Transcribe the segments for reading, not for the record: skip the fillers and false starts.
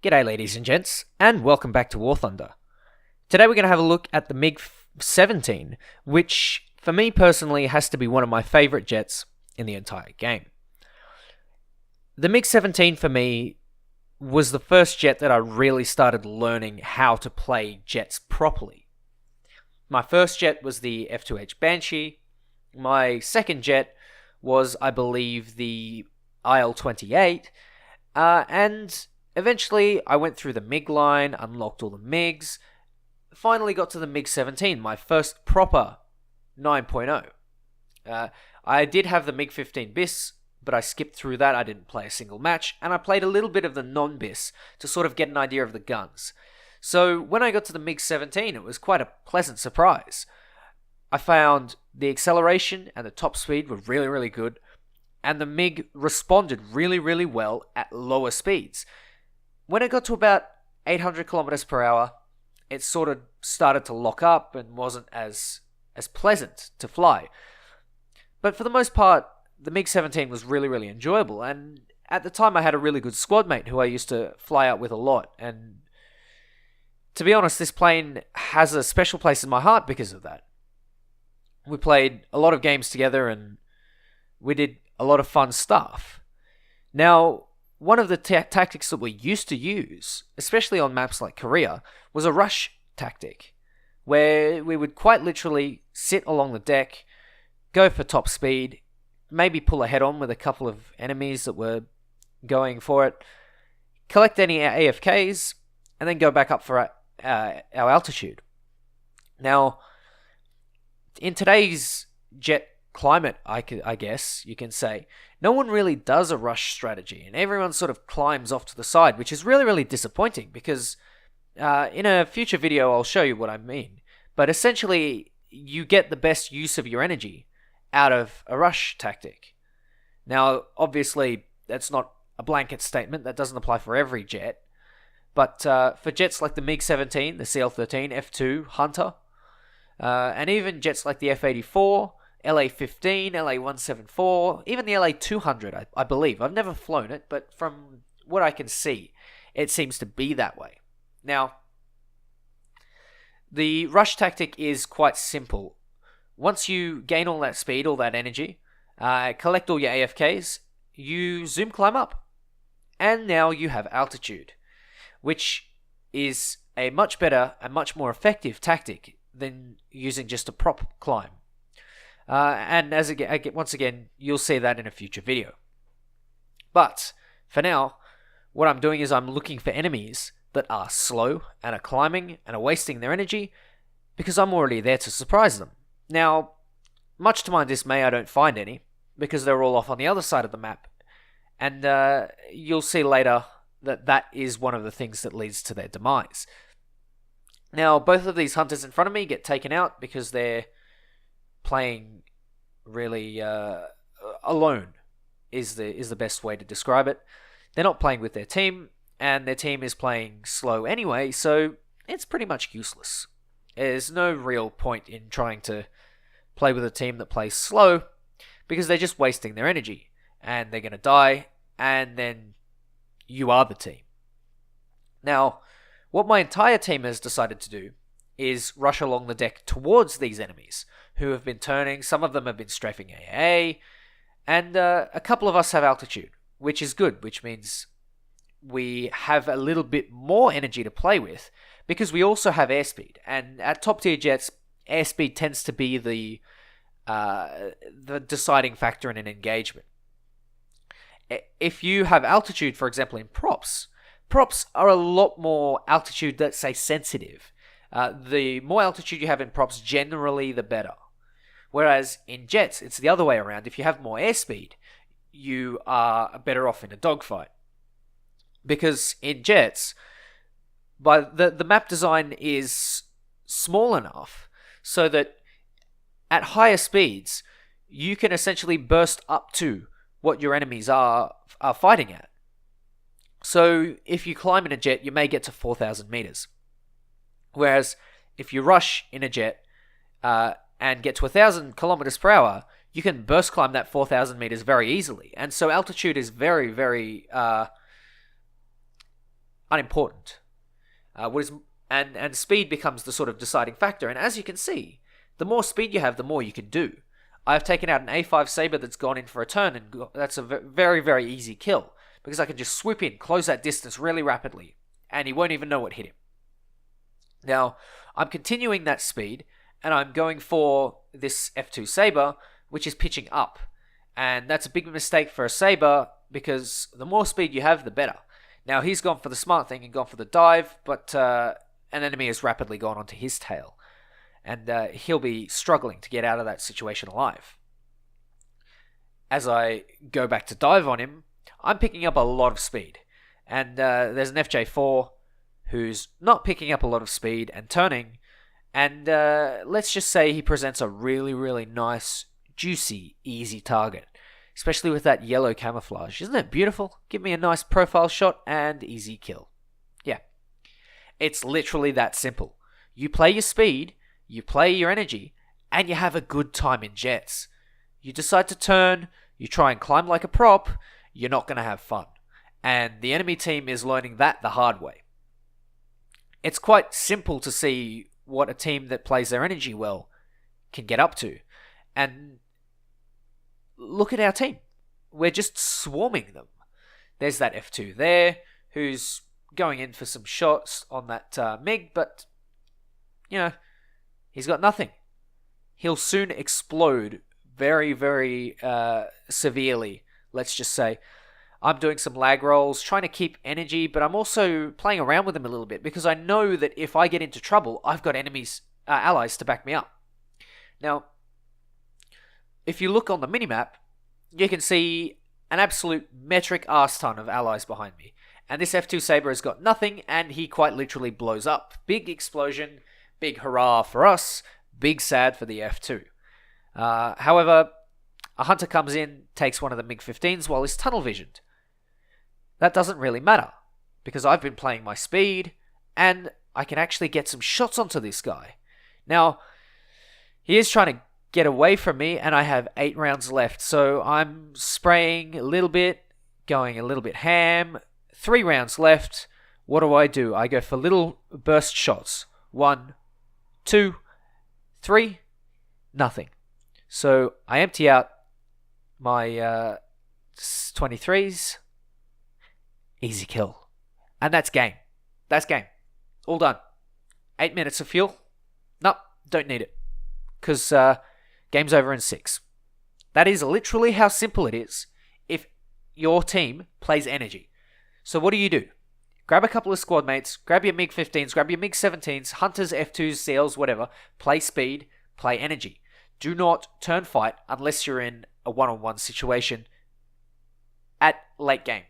G'day ladies and gents, and welcome back to War Thunder. Today we're going to have a look at the MiG-17, which for me personally has to be one of my favourite jets in the entire game. The MiG-17 for me was the first jet that I really started learning how to play jets properly. My first jet was the F2H Banshee. My second jet was, I believe, the IL-28, and eventually, I went through the MiG line, unlocked all the MiGs, finally got to the MiG-17, my first proper 9.0. I did have the MiG-15 BIS, but I skipped through that. I didn't play a single match, and I played a little bit of the non-BIS to sort of get an idea of the guns. So when I got to the MiG-17, it was quite a pleasant surprise. I found the acceleration and the top speed were really, really good, and the MiG responded really, really well at lower speeds. When it got to about 800 kilometers per hour, it sort of started to lock up and wasn't as pleasant to fly. But for the most part, the MiG-17 was really, really enjoyable. And at the time, I had a really good squad mate who I used to fly out with a lot. And to be honest, this plane has a special place in my heart because of that. We played a lot of games together and we did a lot of fun stuff. Now, one of the tactics that we used to use, especially on maps like Korea, was a rush tactic, where we would quite literally sit along the deck, go for top speed, maybe pull a head-on with a couple of enemies that were going for it, collect any AFKs, and then go back up for our altitude. Now, in today's jet climate, I guess you can say, no one really does a rush strategy, and everyone sort of climbs off to the side, which is really, really disappointing because in a future video I'll show you what I mean. But essentially, you get the best use of your energy out of a rush tactic. Now, obviously, that's not a blanket statement. That doesn't apply for every jet. But for jets like the MiG-17, the CL-13, F2, Hunter, and even jets like the F-84, LA-15, LA-174, even the LA-200, I believe. I've never flown it, but from what I can see, it seems to be that way. Now, the rush tactic is quite simple. Once you gain all that speed, all that energy, collect all your AFKs, you zoom climb up. And now you have altitude, which is a much better and much more effective tactic than using just a prop climb. And once again, you'll see that in a future video. But for now, what I'm doing is I'm looking for enemies that are slow and are climbing and are wasting their energy because I'm already there to surprise them. Now, much to my dismay, I don't find any because they're all off on the other side of the map. And you'll see later that that is one of the things that leads to their demise. Now, both of these hunters in front of me get taken out because they're playing really alone is the best way to describe it. They're not playing with their team, and their team is playing slow anyway, so it's pretty much useless. There's no real point in trying to play with a team that plays slow, because they're just wasting their energy, and they're going to die, and then you are the team. Now, what my entire team has decided to do is rush along the deck towards these enemies who have been turning. Some of them have been strafing AA, and a couple of us have altitude, which is good, which means we have a little bit more energy to play with because we also have airspeed. And at top tier jets, airspeed tends to be the deciding factor in an engagement. If you have altitude, for example, in props are a lot more altitude, let's say, sensitive. The more altitude you have in props, generally the better. Whereas in jets, it's the other way around. If you have more airspeed, you are better off in a dogfight. Because in jets, the map design is small enough so that at higher speeds, you can essentially burst up to what your enemies are fighting at. So if you climb in a jet, you may get to 4,000 meters. Whereas if you rush in a jet and get to 1,000 kilometers per hour, you can burst climb that 4,000 meters very easily. And so altitude is very, very unimportant. And speed becomes the sort of deciding factor. And as you can see, the more speed you have, the more you can do. I've taken out an A5 Sabre that's gone in for a turn, and that's a very, very easy kill, because I can just swoop in, close that distance really rapidly, and he won't even know what hit him. Now, I'm continuing that speed, and I'm going for this F2 Sabre, which is pitching up. And that's a big mistake for a Sabre, because the more speed you have, the better. Now, he's gone for the smart thing and gone for the dive, but an enemy has rapidly gone onto his tail. And he'll be struggling to get out of that situation alive. As I go back to dive on him, I'm picking up a lot of speed. And there's an FJ4 who's not picking up a lot of speed and turning. And let's just say he presents a really, really nice, juicy, easy target. Especially with that yellow camouflage. Isn't it beautiful? Give me a nice profile shot and easy kill. Yeah. It's literally that simple. You play your speed, you play your energy, and you have a good time in jets. You decide to turn, you try and climb like a prop, you're not going to have fun. And the enemy team is learning that the hard way. It's quite simple to see what a team that plays their energy well can get up to. And look at our team. We're just swarming them. There's that F2 there, who's going in for some shots on that MiG, but, he's got nothing. He'll soon explode very, very severely, let's just say. I'm doing some lag rolls, trying to keep energy, but I'm also playing around with him a little bit, because I know that if I get into trouble, I've got allies to back me up. Now, if you look on the minimap, you can see an absolute metric arse ton of allies behind me. And this F2 Sabre has got nothing, and he quite literally blows up. Big explosion, big hurrah for us, big sad for the F2. However, a hunter comes in, takes one of the MiG-17s while he's tunnel visioned. That doesn't really matter, because I've been playing my speed, and I can actually get some shots onto this guy. Now, he is trying to get away from me, and I have 8 rounds left, so I'm spraying a little bit, going a little bit ham. 3 rounds left. What do? I go for little burst shots. 1, 2, 3, nothing. So I empty out my 23s. Easy kill. And that's game. That's game. All done. 8 minutes of fuel. Nope, don't need it. Because game's over in 6. That is literally how simple it is if your team plays energy. So what do? Grab a couple of squad mates, grab your MiG-15s, grab your MiG-17s, Hunters, F2s, CLs, whatever. Play speed, play energy. Do not turn fight unless you're in a one-on-one situation at late game.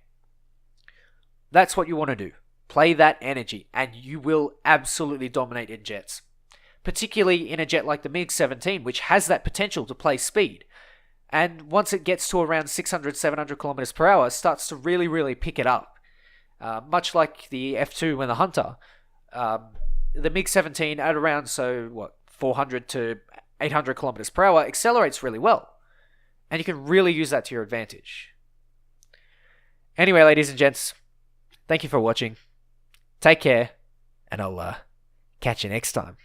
That's what you want to do. Play that energy, and you will absolutely dominate in jets. Particularly in a jet like the MiG-17, which has that potential to play speed. And once it gets to around 600, 700 kilometers per hour, it starts to really, really pick it up. Much like the F2 and the Hunter, the MiG-17 at around, 400 to 800 kilometers per hour accelerates really well. And you can really use that to your advantage. Anyway, ladies and gents, thank you for watching. Take care, and I'll catch you next time.